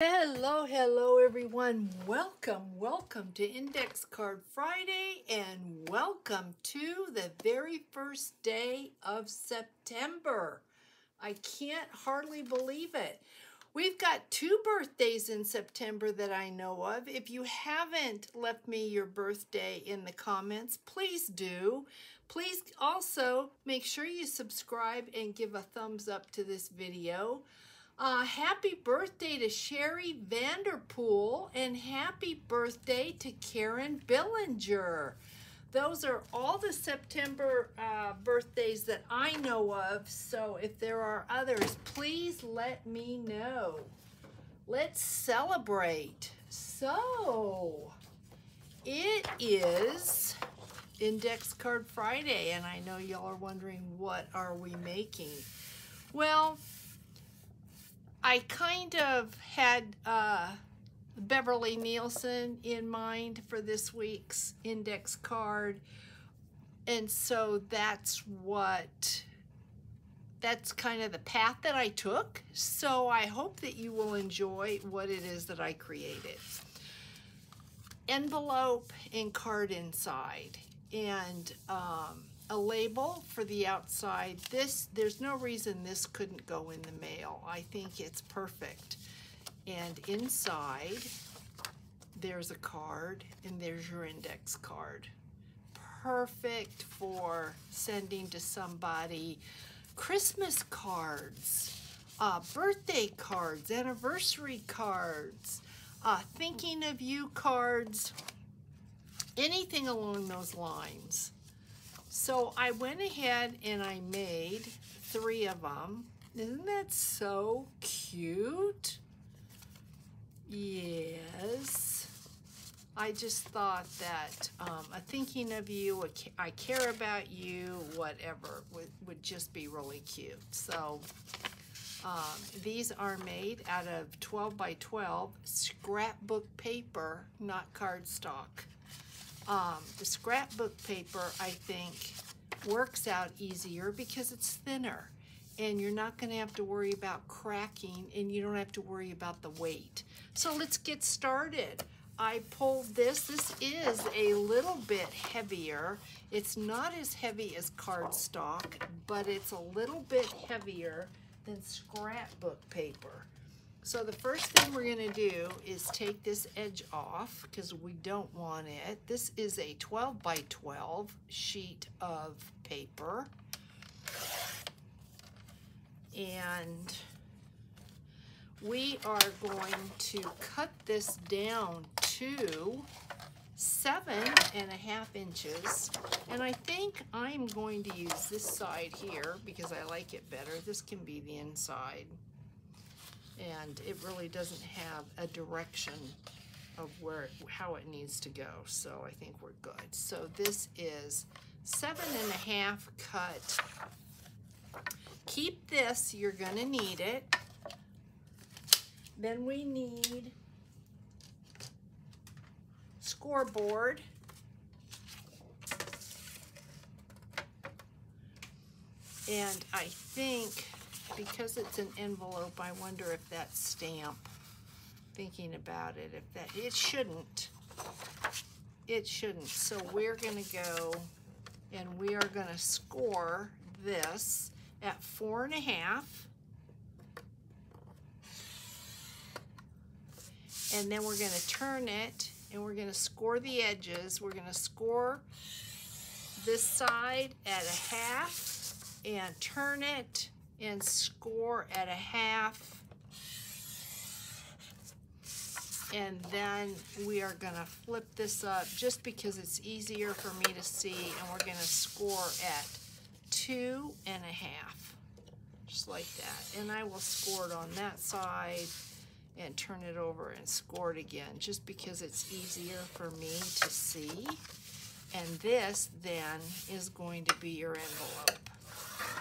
Hello everyone. Welcome to Index Card Friday, and welcome to the very first day of September. I can't hardly believe it. We've got 2 birthdays in September that I know of. If you haven't left me your birthday in the comments, please do. Please also make sure you subscribe and give a thumbs up to this video. Happy birthday to Sherry Vanderpool, and happy birthday to Karen Billinger. Those are all the September birthdays that I know of, so if there are others, please let me know. Let's celebrate. So, it is Index Card Friday, and I know y'all are wondering, what are we making? Well, I kind of had Beverly Nielsen in mind for this week's index card, and so that's kind of the path that I took. So I hope that you will enjoy what it is that I created. Envelope and card inside, and a label for the outside. There's no reason this couldn't go in the mail. I think it's perfect. And inside, there's a card, and there's your index card. Perfect for sending to somebody Christmas cards, birthday cards, anniversary cards, thinking of you cards, anything along those lines. So I went ahead and I made 3 of them. Isn't that so cute? Yes. I just thought that a thinking of you, I care about you, whatever, would just be really cute. So these are made out of 12 by 12 scrapbook paper, not cardstock. The scrapbook paper, I think, works out easier because it's thinner, and you're not going to have to worry about cracking, and you don't have to worry about the weight. So let's get started. I pulled this. This is a little bit heavier. It's not as heavy as cardstock, but it's a little bit heavier than scrapbook paper. So the first thing we're going to do is take this edge off because we don't want it. This is a 12 by 12 sheet of paper. And we are going to cut this down to 7.5 inches. And I think I'm going to use this side here because I like it better. This can be the inside. And it really doesn't have a direction of how it needs to go, so I think we're good. So this is 7.5 cut. Keep this, you're gonna need it. Then we need scoreboard. And I think, because it's an envelope, I wonder if that stamp, thinking about it, it shouldn't. It shouldn't. So we're gonna go and we are gonna score this at 4.5. And then we're gonna turn it and we're gonna score the edges. We're gonna score this side at 1/2 and turn it and score at 1/2, and then we are gonna flip this up just because it's easier for me to see, and we're gonna score at 2.5, just like that. And I will score it on that side and turn it over and score it again, just because it's easier for me to see. And this then is going to be your envelope.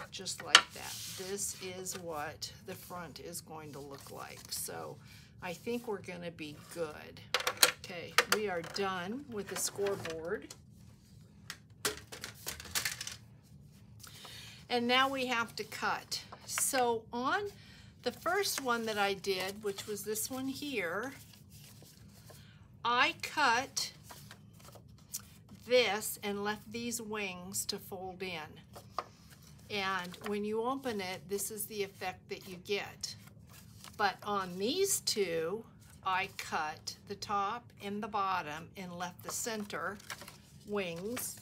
Just like that. This is what the front is going to look like. So I think we're going to be good. Okay, we are done with the scoreboard. And now we have to cut. So on The first one that I did, which was this one here, I cut this and left these wings to fold in. And when you open it, this is the effect that you get. But on these two, I cut the top and the bottom and left the center wings.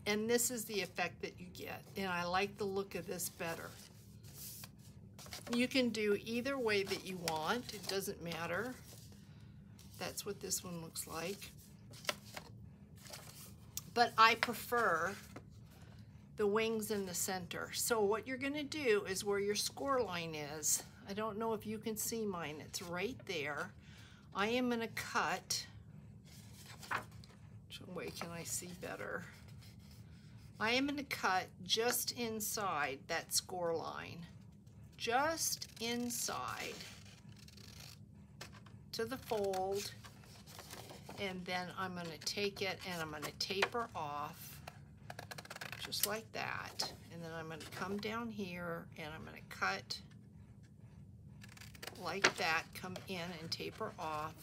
And this is the effect that you get. And I like the look of this better. You can do either way that you want. It doesn't matter. That's what this one looks like. But I prefer the wings in the center. So what you're gonna do is where your score line is, I don't know if you can see mine, it's right there. I am gonna cut, which way can I see better? I am gonna cut just inside that score line. Just inside to the fold, and then I'm going to take it and I'm going to taper off just like that, and then I'm going to come down here and I'm going to cut like that, come in and taper off,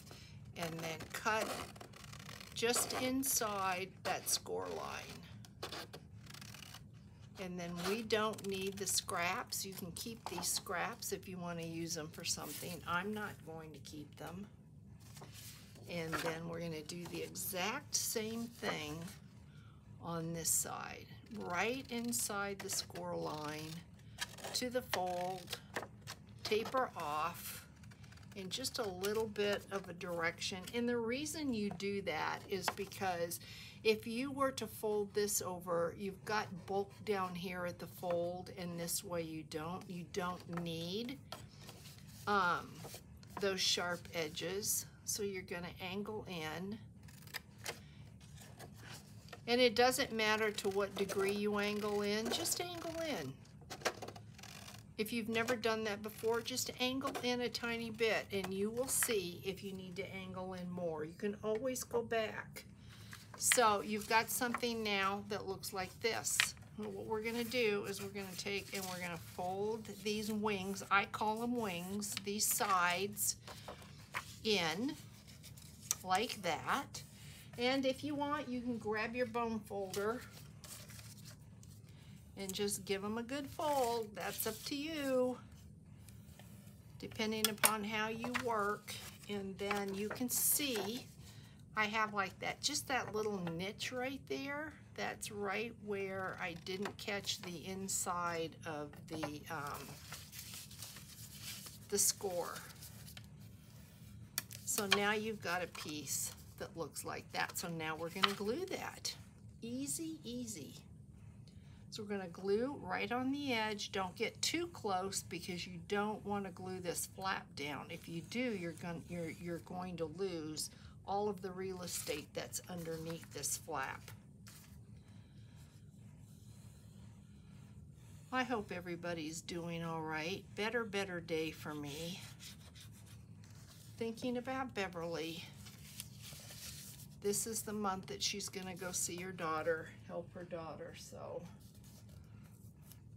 and then cut just inside that score line. And then we don't need the scraps. You can keep these scraps if you want to use them for something. I'm not going to keep them. And then we're going to do the exact same thing on this side. Right inside the score line to the fold, taper off in just a little bit of a direction. And the reason you do that is because if you were to fold this over, you've got bulk down here at the fold, and this way you don't need those sharp edges. So you're gonna angle in. And it doesn't matter to what degree you angle in, just angle in. If you've never done that before, just angle in a tiny bit and you will see if you need to angle in more. You can always go back. So you've got something now that looks like this. What we're gonna do is we're gonna take and we're gonna fold these wings, I call them wings, these sides in like that. And if you want, you can grab your bone folder and just give them a good fold. That's up to you, depending upon how you work. And then you can see I have like that, just that little niche right there. That's right where I didn't catch the inside of the score. So now you've got a piece that looks like that. So now we're gonna glue that. Easy, easy. So we're gonna glue right on the edge. Don't get too close because you don't wanna glue this flap down. If you do, you're going to lose all of the real estate that's underneath this flap. I hope everybody's doing all right. Better day for me. Thinking about Beverly. This is the month that she's gonna go see her daughter, help her daughter, so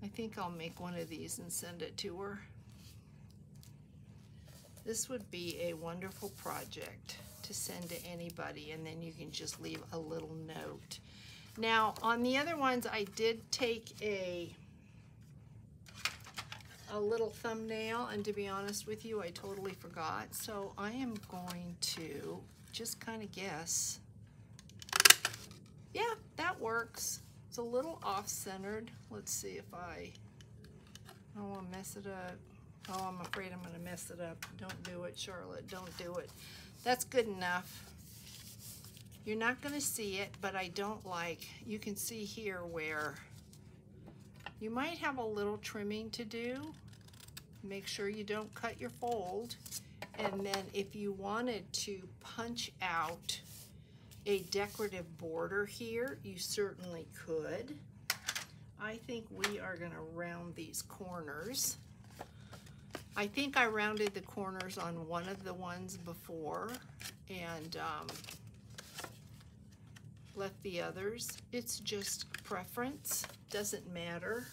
I think I'll make one of these and send it to her. This would be a wonderful project to send to anybody, and then you can just leave a little note. Now, on the other ones, I did take a little thumbnail, and to be honest with you, I totally forgot. So I am going to just kind of guess. Yeah, that works. It's a little off-centered. Let's see if I don't want to mess it up. Oh, I'm afraid I'm going to mess it up. Don't do it, Charlotte. Don't do it. That's good enough. You're not going to see it, but I don't like, you can see here where you might have a little trimming to do. Make sure you don't cut your fold. And then if you wanted to punch out a decorative border here, you certainly could. I think we are going to round these corners. I think I rounded the corners on one of the ones before and left the others. It's just preference, doesn't matter.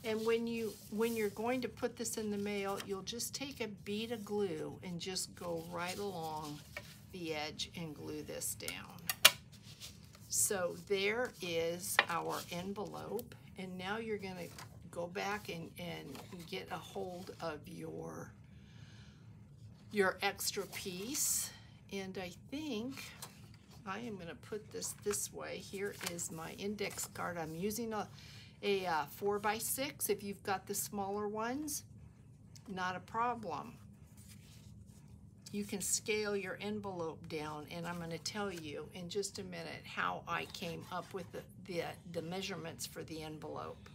And when you're going to put this in the mail, you'll just take a bead of glue and just go right along the edge and glue this down. So there is our envelope, and now you're going to go back and get a hold of your extra piece. And I think I am going to put this way. Here is my index card. I'm using a 4x6. If you've got the smaller ones, not a problem. You can scale your envelope down, and I'm going to tell you in just a minute how I came up with the measurements for the envelope.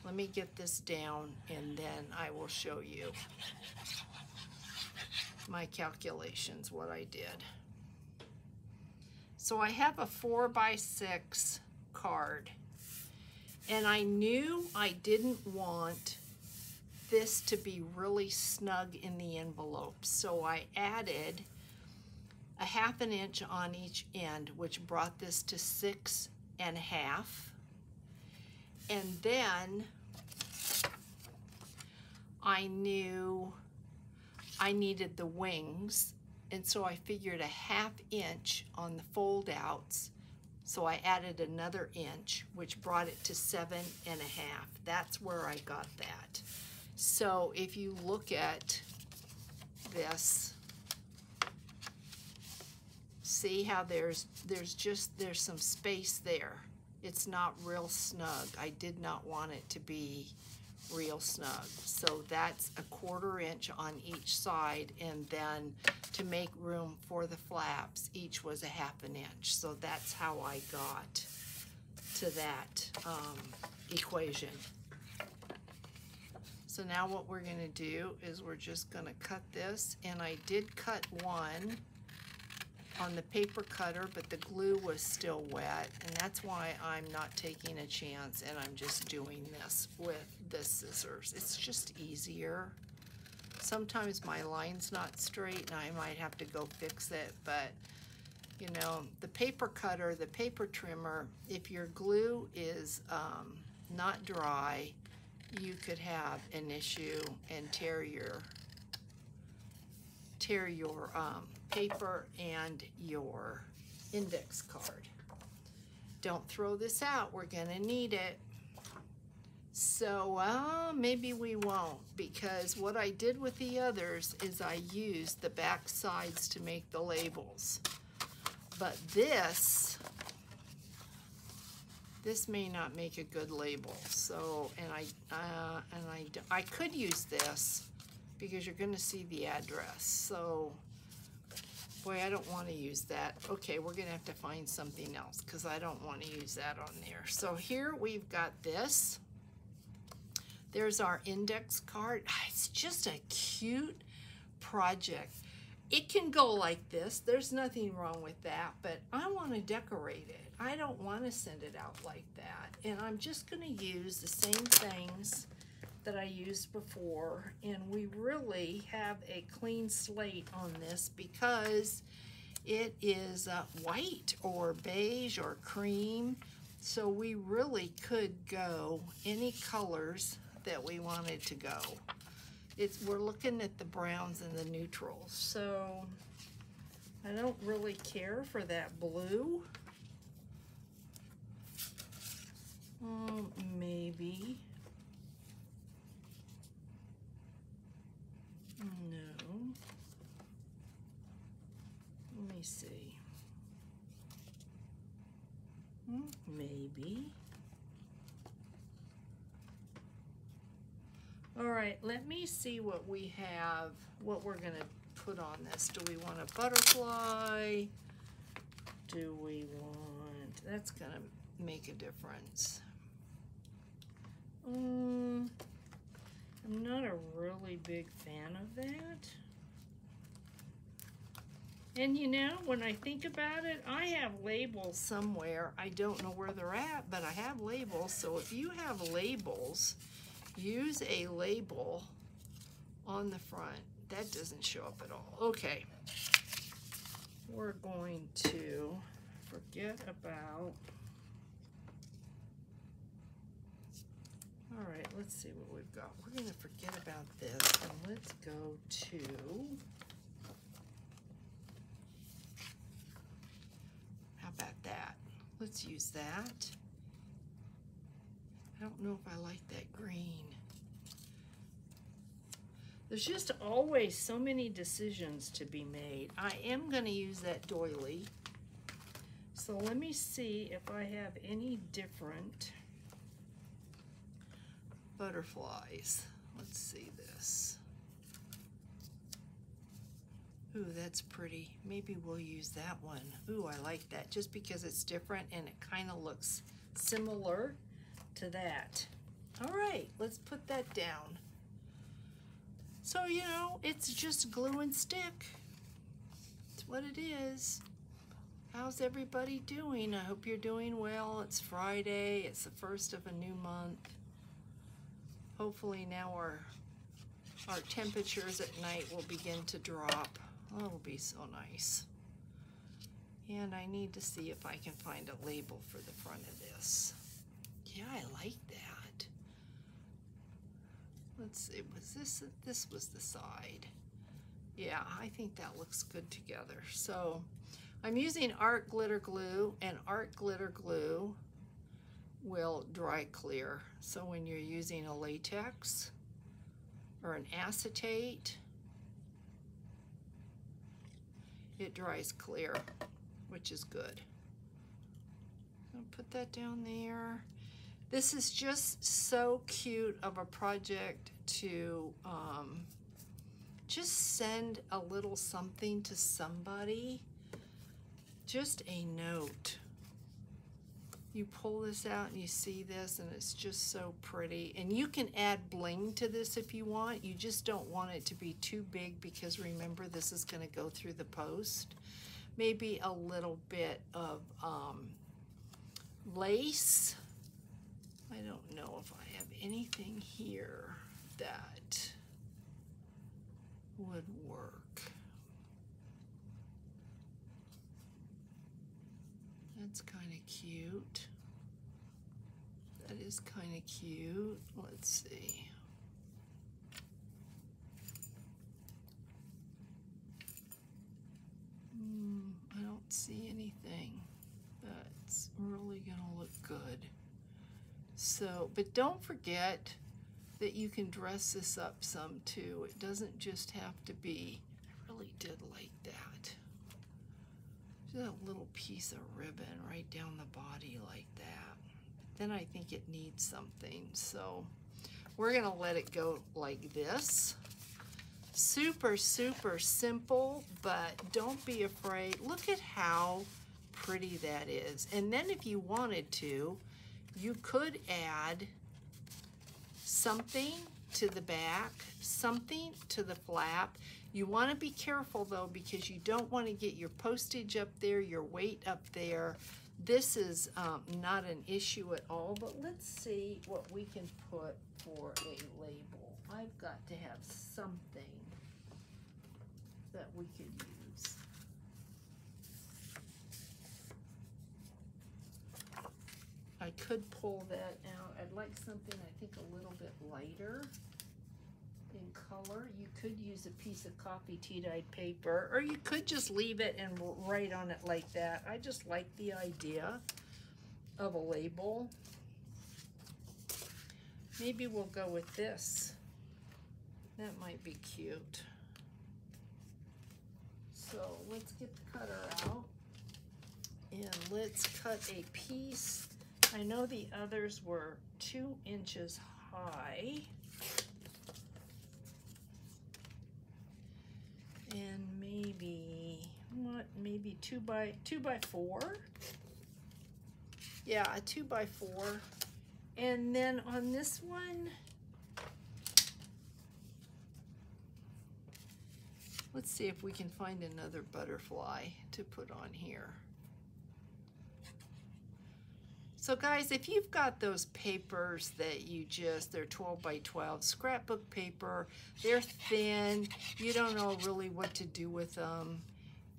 Let me get this down, and then I will show you my calculations, what I did. So I have a 4x6 card, and I knew I didn't want this to be really snug in the envelope, so I added a 1/2 inch on each end, which brought this to 6 1/2. And then I knew I needed the wings, and so I figured a 1/2 inch on the fold outs. So I added another inch, which brought it to 7 1/2. That's where I got that. So if you look at this, see how there's some space there. It's not real snug. I did not want it to be real snug. So that's a 1/4 inch on each side, and then to make room for the flaps, each was a 1/2 inch. So that's how I got to that equation. So now what we're going to do is we're just going to cut this, and I did cut one on the paper cutter, but the glue was still wet, and that's why I'm not taking a chance, and I'm just doing this with the scissors. It's just easier. Sometimes my line's not straight, and I might have to go fix it, but you know, the paper cutter, the paper trimmer, if your glue is not dry, you could have an issue and tear your paper and your index card. Don't throw this out. We're gonna need it. So maybe we won't, because what I did with the others is I used the back sides to make the labels. But this may not make a good label. So, and I could use this because you're going to see the address. So, boy, I don't want to use that. Okay, we're going to have to find something else because I don't want to use that on there. So here we've got this. There's our index card. It's just a cute project. It can go like this. There's nothing wrong with that, but I want to decorate it. I don't want to send it out like that. And I'm just going to use the same things that I used before. And we really have a clean slate on this because it is white or beige or cream. So we really could go any colors that we wanted to go. We're looking at the browns and the neutrals, so I don't really care for that blue. Maybe. No. Let me see. Maybe. All right, let me see what we have, what we're gonna put on this. Do we want a butterfly? Do we want, that's gonna make a difference. I'm not a really big fan of that. And you know, when I think about it, I have labels somewhere. I don't know where they're at, but I have labels. So if you have labels, use a label on the front. That doesn't show up at all. Okay. We're going to forget about, All right, let's see what we've got. We're going to forget about this and let's go to how about that? Let's use that. I don't know if I like that green. There's just always so many decisions to be made. I am going to use that doily. So let me see if I have any different butterflies. Let's see this. Ooh, that's pretty. Maybe we'll use that one. Ooh, I like that just because it's different and it kind of looks similar to that. All right, let's put that down. So, you know, it's just glue and stick. It's what it is. How's everybody doing? I hope you're doing well. It's Friday. It's the first of a new month. Hopefully now our temperatures at night will begin to drop. Oh, it'll be so nice. And I need to see if I can find a label for the front of this. Yeah, I like that. Let's see, was this was the side. Yeah, I think that looks good together. So I'm using art glitter glue, and art glitter glue will dry clear. So when you're using a latex or an acetate, it dries clear, which is good. I'll put that down there. This is just so cute of a project to just send a little something to somebody. Just a note. You pull this out and you see this and it's just so pretty. And you can add bling to this if you want. You just don't want it to be too big because remember this is going to go through the post. Maybe a little bit of lace. I don't know if I have anything here that would work. That's kind of cute. That is kind of cute. Let's see. I don't see anything that's really gonna look good. So, but don't forget that you can dress this up some too. It doesn't just have to be, I really did like that. Just a little piece of ribbon right down the body like that. But then I think it needs something. So we're gonna let it go like this. Super, super simple, but don't be afraid. Look at how pretty that is. And then if you wanted to, you could add something to the back, something to the flap. You want to be careful though because you don't want to get your postage up there, your weight up there. This is not an issue at all, but let's see what we can put for a label. I've got to have something that we could use. I could pull that out. I'd like something I think a little bit lighter in color. You could use a piece of copy tea-dyed paper, or you could just leave it and write on it like that. I just like the idea of a label. Maybe we'll go with this. That might be cute. So let's get the cutter out and let's cut a piece. I know the others were 2 inches high. And maybe, what, maybe 2 by 4? Yeah, a 2 by 4. And then on this one, let's see if we can find another butterfly to put on here. So guys, if you've got those papers that they're 12 by 12 scrapbook paper, they're thin, you don't know really what to do with them,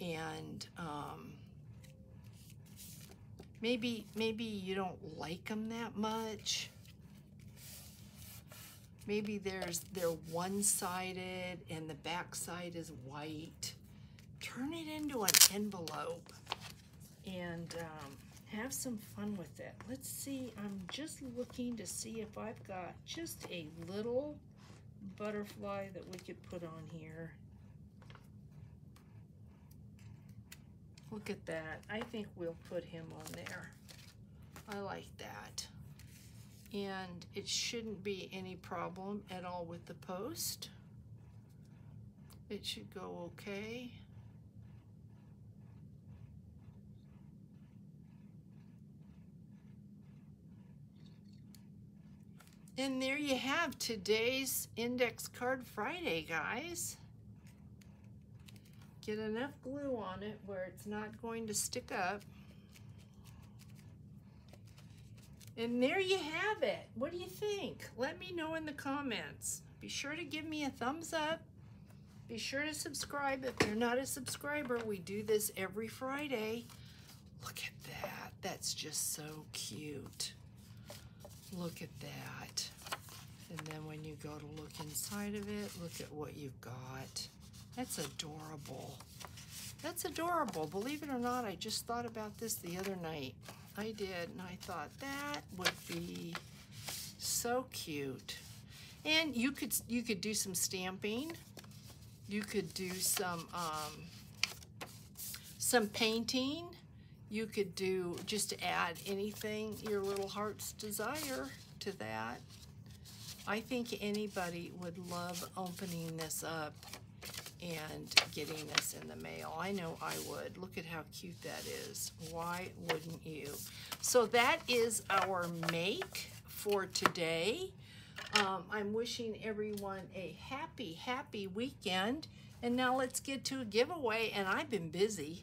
and maybe you don't like them that much, Maybe they're one-sided and the back side is white. Turn it into an envelope and have some fun with it. Let's see, I'm just looking to see if I've got just a little butterfly that we could put on here. Look at that. I think we'll put him on there. I like that. And it shouldn't be any problem at all with the post. It should go okay. And there you have today's Index Card Friday, guys. Get enough glue on it where it's not going to stick up. And there you have it. What do you think? Let me know in the comments. Be sure to give me a thumbs up. Be sure to subscribe if you're not a subscriber. We do this every Friday. Look at that. That's just so cute. Look at that. And then when you go to look inside of it, look at what you've got. That's adorable. That's adorable. Believe it or not, I just thought about this the other night. I did, and I thought that would be so cute. And you could do some stamping. You could do some painting. You could do, just to add anything your little heart's desire to that. I think anybody would love opening this up and getting this in the mail. I know I would. Look at how cute that is. Why wouldn't you? So that is our make for today. I'm wishing everyone a happy weekend. And now let's get to a giveaway. And I've been busy.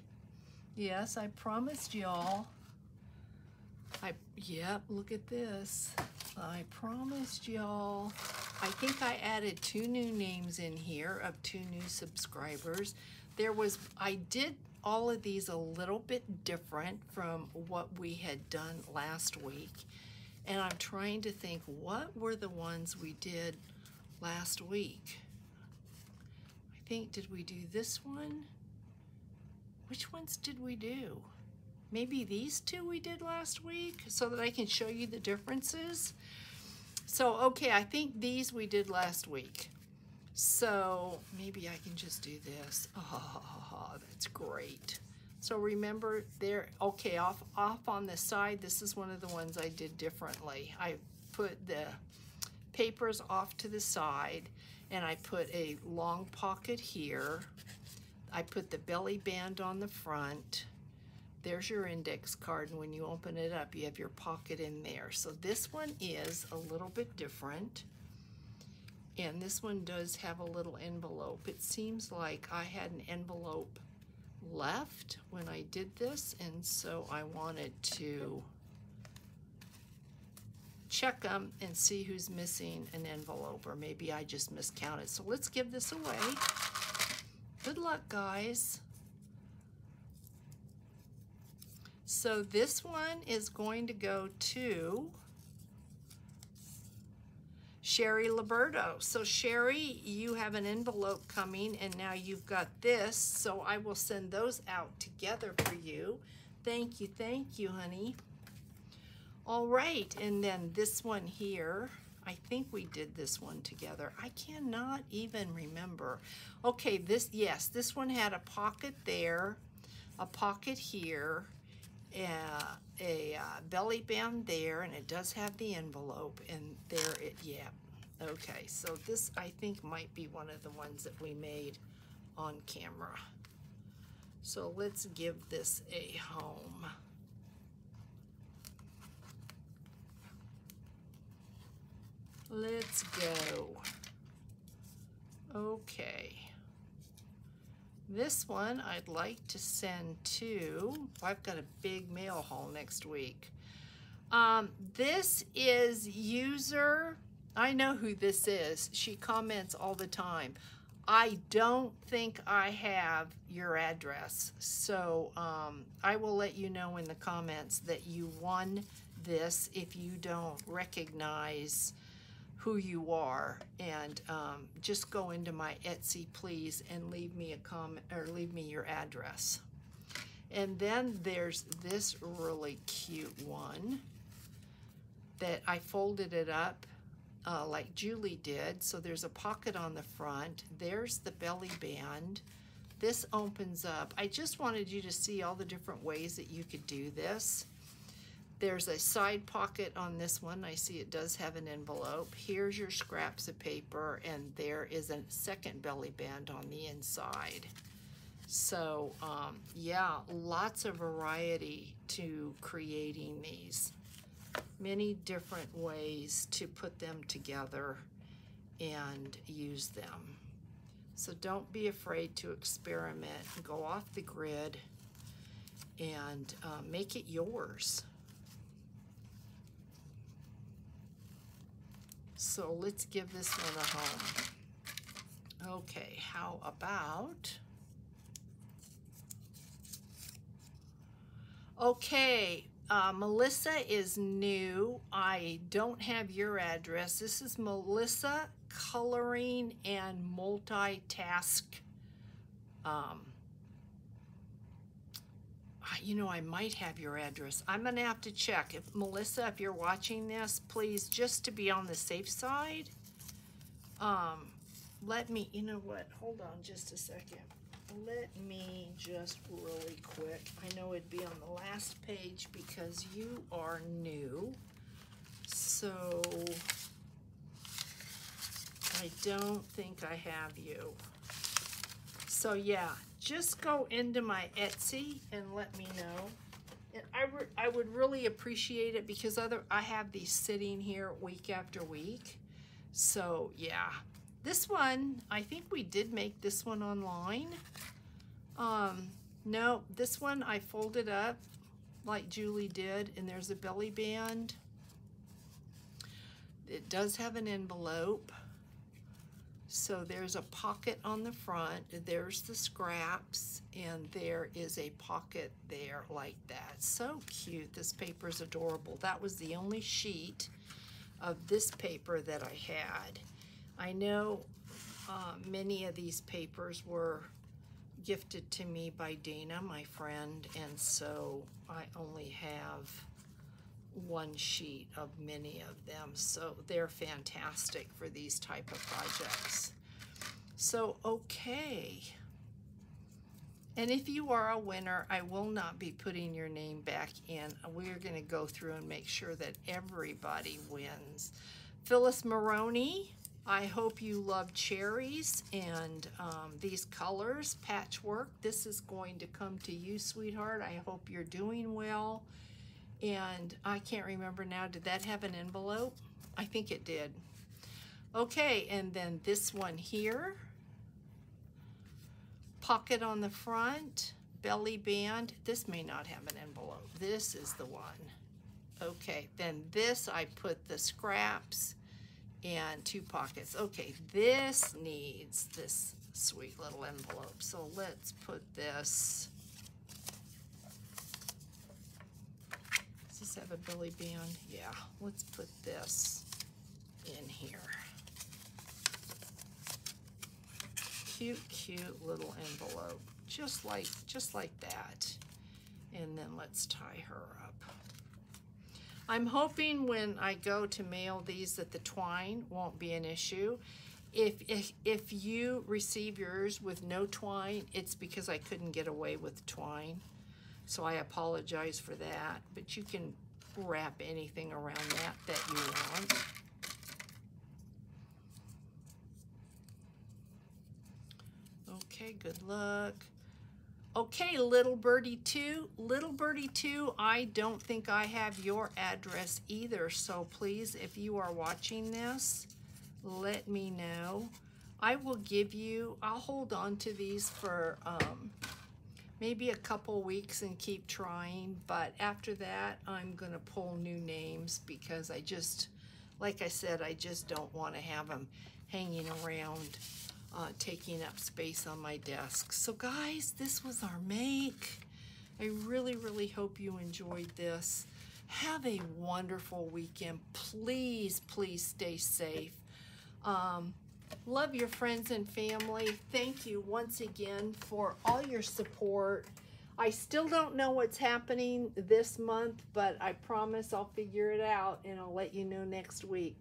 Yes, I promised y'all. Yep, look at this. I promised y'all. I think I added 2 new names in here of 2 new subscribers. I did all of these a little bit different from what we had done last week. And I'm trying to think, what were the ones we did last week? I think, did we do this one? Which ones did we do? Maybe these 2 we did last week so that I can show you the differences. So, okay, I think these we did last week. So maybe I can just do this. Oh, that's great. So remember there, okay, off on the side, this is one of the ones I did differently. I put the papers off to the side and I put a long pocket here. I put the belly band on the front. There's your index card, and when you open it up, you have your pocket in there. So this one is a little bit different, and this one does have a little envelope. It seems like I had an envelope left when I did this, and so I wanted to check them and see who's missing an envelope, or maybe I just miscounted. So let's give this away. Good luck, guys. So this one is going to go to Sherry Liberto. So Sherry, you have an envelope coming, and now you've got this, so I will send those out together for you. Thank you, honey. All right, and then this one here, I think we did this one together. I cannot even remember. Okay, this one had a pocket there, a pocket here, a belly band there, and it does have the envelope, and there it, yeah. Okay, so this I think might be one of the ones that we made on camera. So let's give this a home. Let's go. Okay. This one I'd like to send to, I've got a big mail haul next week. This is user, I know who this is. She comments all the time. I don't think I have your address. So I will let you know in the comments that you won this if you don't recognize who you are, and just go into my Etsy, please, and leave me a comment or leave me your address. And then there's this really cute one that I folded it up like Julie did. So there's a pocket on the front. There's the belly band. This opens up. I just wanted you to see all the different ways that you could do this. There's a side pocket on this one. I see it does have an envelope. Here's your scraps of paper, and there is a second belly band on the inside. So yeah, lots of variety to creating these. Many different ways to put them together and use them. So don't be afraid to experiment, go off the grid, and make it yours. So let's give this one a home. Okay, how about... Okay, Melissa is new. I don't have your address. This is Melissa Coloring and Multitask. You know, I might have your address. I'm gonna have to check. If Melissa, if you're watching this, please, just to be on the safe side, let me, you know what, hold on just a second. Let me just really quick, I know it'd be on the last page because you are new, so I don't think I have you. So yeah, just go into my Etsy and let me know. And I would really appreciate it because I have these sitting here week after week. So yeah, this one, I think we did make this one online. No, this one I folded up like Julie did, and there's a belly band. It does have an envelope. So there's a pocket on the front, there's the scraps, and there is a pocket there like that. So cute. This paper is adorable. That was the only sheet of this paper that I had. I know many of these papers were gifted to me by Dana, my friend, and so I only have one sheet of many of them. So they're fantastic for these type of projects. So, okay. And if you are a winner, I will not be putting your name back in. We're going to go through and make sure that everybody wins. Phyllis Maroney, I hope you love cherries and these colors, patchwork. This is going to come to you, sweetheart. I hope you're doing well. And I can't remember now, did that have an envelope? I think it did. Okay, and then this one here. Pocket on the front, belly band. This may not have an envelope. This is the one. Okay, then this I put the scraps and 2 pockets. Okay, this needs this sweet little envelope. So let's put this. Does this have a belly band? Yeah, let's put this in here. Cute, cute little envelope, just like that. And then let's tie her up. I'm hoping when I go to mail these that the twine won't be an issue. If you receive yours with no twine, it's because I couldn't get away with twine. So I apologize for that, but you can wrap anything around that you want. Okay, good luck. Okay, Little Birdie 2. Little Birdie 2, I don't think I have your address either, so please, if you are watching this, let me know. I will give you, I'll hold on to these for maybe a couple weeks and keep trying, but after that, I'm gonna pull new names because I just, like I said, I just don't wanna have them hanging around taking up space on my desk. So guys, this was our make. I really, really hope you enjoyed this. Have a wonderful weekend. Please, please stay safe. Love your friends and family. Thank you once again for all your support. I still don't know what's happening this month, but I promise I'll figure it out and I'll let you know next week.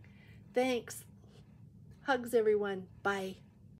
Thanks. Hugs, everyone. Bye.